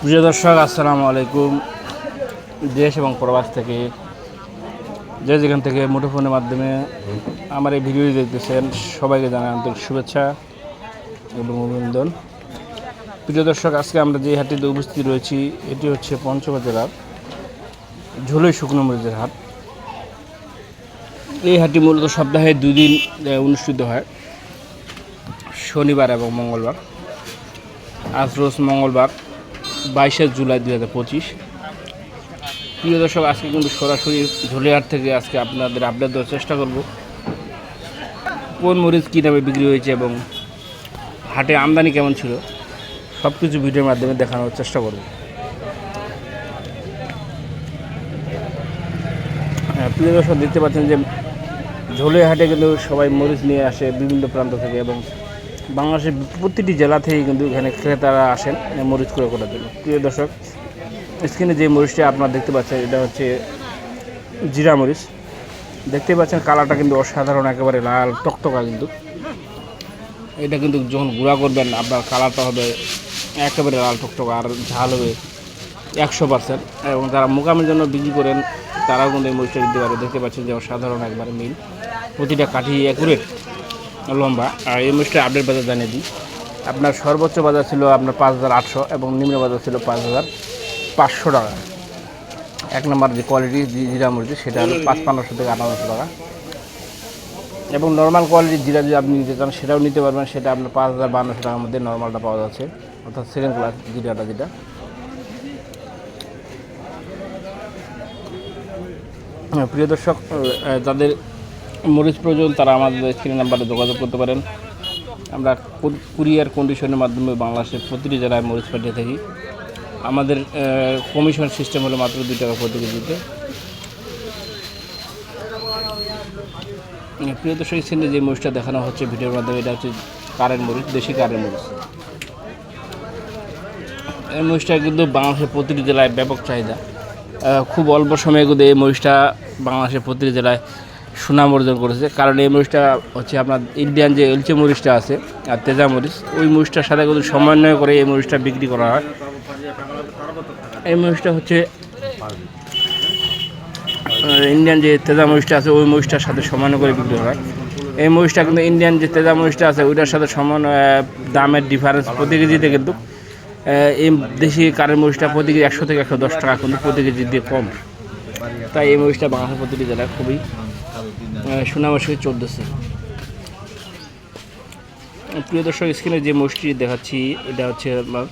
প্রিয় দর্শক, আসসালামু আলাইকুম। দেশ এবং প্রবাস থেকে যে যেখান থেকে মুঠোফোনের মাধ্যমে আমার এই ভিডিও দেখতেছেন, সবাইকে জানাই আন্তরিক শুভেচ্ছা এবং অভিনন্দন। প্রিয় দর্শক, আজকে আমরা যে হাটটিতে উপস্থিত রয়েছি এটি হচ্ছে পঞ্চগড় জেলার ঝোলই শুকনো মরিচের হাট। এই হাটটি মূলত সপ্তাহে 2 দিন অনুষ্ঠিত হয়, শনিবার এবং মঙ্গলবার। আজ রোজ মঙ্গলবার 22শে জুলাই 2025। প্রিয় দর্শক, আজকে কিন্তু সরাসরি ঝোলিহাট থেকে আজকে আপনাদের আপডেট দেওয়ার চেষ্টা করব কোন মরিচ কী দামে বিক্রি হয়েছে এবং হাটে আমদানি কেমন ছিল, সব কিছু ভিডিওর মাধ্যমে দেখানোর চেষ্টা করব। হ্যাঁ প্রিয় দর্শক, দেখতে পাচ্ছেন যে ঝোলিহাটে কিন্তু সবাই মরিচ নিয়ে আসে বিভিন্ন প্রান্ত থেকে এবং বাংলাদেশের প্রতিটি জেলা থেকেই কিন্তু এখানে ক্রেতারা আসেন মরিচ ক্রয় করার জন্য। প্রিয় দর্শক, স্ক্রিনে যে মরিচটা আপনারা দেখতে পাচ্ছেন এটা হচ্ছে জিরা মরিচ। দেখতে পাচ্ছেন কালারটা কিন্তু অসাধারণ, একেবারে লাল টকটকা। কিন্তু এটা কিন্তু যখন গুঁড়া করবেন আপনার কালারটা হবে একেবারে লাল টকটকা, আর ঝাল হবে 100%। এবং যারা মোকামের জন্য বিক্রি করেন তারাও কিন্তু এই মরিচটা দিতে পারে। দেখতে পাচ্ছেন যে অসাধারণ একবারে মিল, প্রতিটা কাঠি অ্যাকুরেট লম্বা। আর এই মরিচটা আপডেট বাজার জানিয়ে দিই, আপনার সর্বোচ্চ বাজার ছিল আপনার 5800 এবং নিম্ন বাজার ছিল 5500 টাকা। এক নম্বর যে কোয়ালিটি জিরা মরিচ সেটা হলো 5500 থেকে 5800 টাকা। এবং নর্মাল কোয়ালিটির জিরা যদি আপনি নিতে চান সেটাও নিতে পারবেন, সেটা আপনার 5500 টাকার মধ্যে নর্মালটা পাওয়া যাচ্ছে, অর্থাৎ সেকেন্ড ক্লাস জিরাটা যেটা। প্রিয় দর্শক, যাদের মরিচ প্রয়োজন তারা আমাদের স্ক্রিন নাম্বারে যোগাযোগ করতে পারেন। আমরা কুরিয়ার কন্ডিশনের মাধ্যমে বাংলাদেশের প্রতিটি জেলায় মরিচ পাঠিয়ে থাকি। আমাদের কমিশন সিস্টেম হলো মাত্র 2 টাকা প্রতি কেজিতে। প্রিয় দর্শক, স্ক্রিনে যে মরিচটা দেখানো হচ্ছে ভিডিওর মাধ্যমে এটা হচ্ছে কারেন্ট মরিচ, দেশি কারেন্ট মরিচ। এই মরিচটা কিন্তু বাংলাদেশের প্রতিটি জেলায় ব্যাপক চাহিদা। খুব অল্প সময়ে কিন্তু এই মরিচটা বাংলাদেশের প্রতিটি জেলায় সুনাম অর্জন করেছে। কারণ এই মরিচটা হচ্ছে আপনার ইন্ডিয়ান যে এলচে মরিচটা আছে আর তেজা মরিচ, ওই মরিচটার সাথে কিন্তু সমন্বয় করে এই মরিচটা বিক্রি করা হয়। এই মরিচটা হচ্ছে ইন্ডিয়ান যে তেজা মরিচটা আছে ওই মরিচটার সাথে সমন্বয় করে বিক্রি হয়। এই মরিচটা কিন্তু ইন্ডিয়ান যে তেজা মরিচটা আছে ওইটার সাথে দামের ডিফারেন্স প্রতি কেজিতে কিন্তু এই দেশি কারেন্ট মরিচটা প্রতি কেজি 100 থেকে 110 টাকা কিন্তু প্রতি কেজি দিয়ে কম। তাই এই মরিচটা বাংলাদেশের প্রতিটি জেলায় খুবই সুনামের সহিত চলতেছে। প্রিয় দর্শক, স্ক্রিনে যে মরিচটি দেখাচ্ছি এটা হচ্ছে আপনার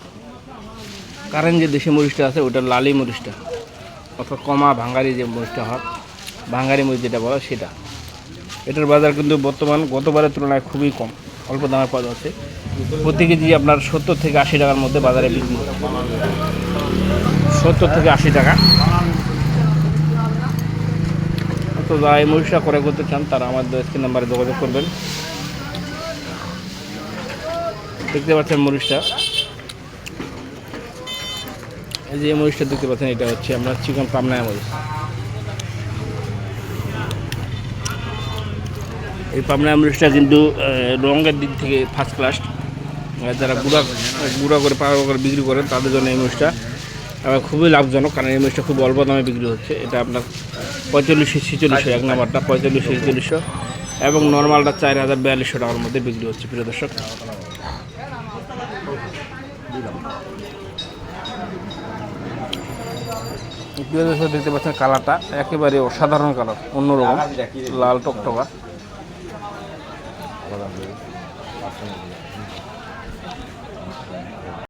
কারেন্ট যে দেশি মরিচটা আছে ওটা লালি মরিচটা, অর্থাৎ কমা ভাঙ্গারি যে মরিচটা হয়, ভাঙ্গারি মরিচ যেটা বলা সেটা। এটার বাজার কিন্তু বর্তমান গতবারের তুলনায় খুবই কম, অল্প দামে পাওয়া যাচ্ছে। প্রতি কেজি আপনার 70 থেকে 80 টাকার মধ্যে বাজারে বিক্রি, 70 থেকে 80 টাকা। তো যারা এই মরিচটা ক্রয় করতে চান তারা আমাদের স্ক্রিন নাম্বারে যোগাযোগ করবেন। দেখতে পাচ্ছেন মরিচটা, এই যে মরিচটা দেখতে পাচ্ছেন এটা হচ্ছে আপনার চিকন পাবনা মরিচ। এই পাবনা মরিচটা কিন্তু রঙের দিক থেকে ফার্স্ট ক্লাস। যারা গুঁড়া করে পাউডার করে বিক্রি করেন তাদের জন্য এই মরিচটা খুবই লাভজনক, কারণ এই মরিচটা খুব অল্প দামে বিক্রি হচ্ছে। এটা আপনার 4500-4600, এক নাম্বারটা 4500-4600 এবং নর্মালটা 4000-4200 টাকার মধ্যে বিক্রি হচ্ছে। প্রিয় দর্শক, দেখতে পাচ্ছেন কালারটা একেবারে অসাধারণ কালার, অন্যরকম লাল টকটকা।